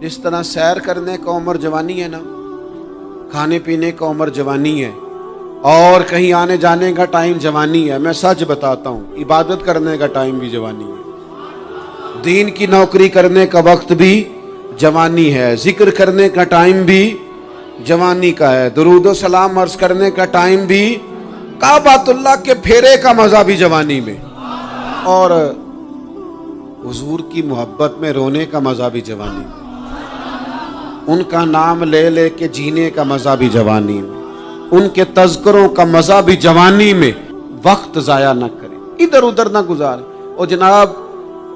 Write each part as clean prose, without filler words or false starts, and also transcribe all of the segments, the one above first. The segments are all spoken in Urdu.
جس طرح سیر کرنے کا عمر جوانی ہے نا، کھانے پینے کا عمر جوانی ہے، اور کہیں آنے جانے کا ٹائم جوانی ہے، میں سچ بتاتا ہوں عبادت کرنے کا ٹائم بھی جوانی ہے، دین کی نوکری کرنے کا وقت بھی جوانی ہے، ذکر کرنے کا ٹائم بھی جوانی کا ہے، درود و سلام عرض کرنے کا ٹائم بھی، کعبۃ اللہ کے پھیرے کا مزہ بھی جوانی میں، اور حضور کی محبت میں رونے کا مزہ بھی جوانی میں، ان کا نام لے لے کے جینے کا مزہ بھی جوانی میں، ان کے تذکروں کا مزہ بھی جوانی میں۔ وقت ضائع نہ کریں، ادھر ادھر نہ گزاریں۔ او جناب،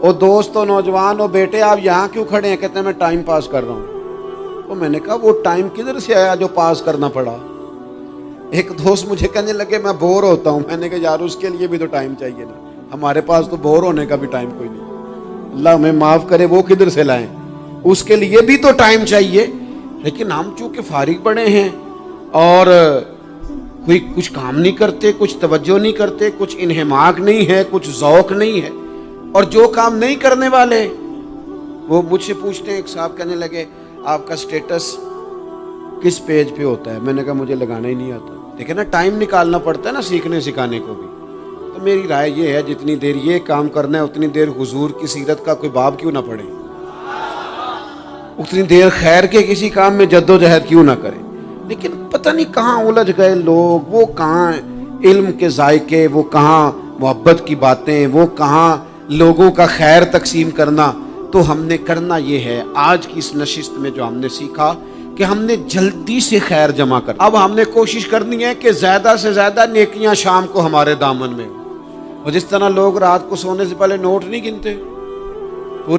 او دوست، او نوجوان، او بیٹے، آپ یہاں کیوں کھڑے ہیں؟ کہتے ہیں میں ٹائم پاس کر رہا ہوں۔ تو میں نے کہا وہ ٹائم کدھر سے آیا جو پاس کرنا پڑا؟ ایک دوست مجھے کہنے لگے میں بور ہوتا ہوں۔ میں نے کہا یار اس کے لیے بھی تو ٹائم چاہیے نا، ہمارے پاس تو بور ہونے کا بھی ٹائم کوئی نہیں۔ اللہ ہمیں معاف کرے، وہ کدھر سے لائیں؟ اس کے لیے بھی تو ٹائم چاہیے۔ لیکن ہم چونکہ فارغ پڑے ہیں اور کوئی کچھ کام نہیں کرتے، کچھ توجہ نہیں کرتے، کچھ انہماک نہیں ہے، کچھ ذوق نہیں ہے، اور جو کام نہیں کرنے والے وہ مجھ سے پوچھتے ہیں۔ ایک صاحب کہنے لگے آپ کا سٹیٹس کس پیج پہ ہوتا ہے؟ میں نے کہا مجھے لگانا ہی نہیں آتا۔ دیکھیں نا، ٹائم نکالنا پڑتا ہے نا سیکھنے سکھانے کو بھی۔ تو میری رائے یہ ہے جتنی دیر یہ کام کرنا ہے اتنی دیر حضور کی سیرت کا کوئی باب کیوں نہ پڑھیں، اتنی دیر خیر کے کسی کام میں جد و جہد کیوں نہ کریں۔ لیکن پتہ نہیں کہاں الجھ گئے لوگ، وہ کہاں علم کے ذائقے، وہ کہاں محبت کی باتیں، وہ کہاں لوگوں کا خیر تقسیم کرنا۔ تو ہم نے کرنا یہ ہے، آج کی اس نشست میں جو ہم نے سیکھا کہ ہم نے جلدی سے خیر جمع کر، اب ہم نے کوشش کرنی ہے کہ زیادہ سے زیادہ نیکیاں شام کو ہمارے دامن میں ہوں۔ اور جس طرح لوگ رات کو سونے سے پہلے نوٹ نہیں گنتے،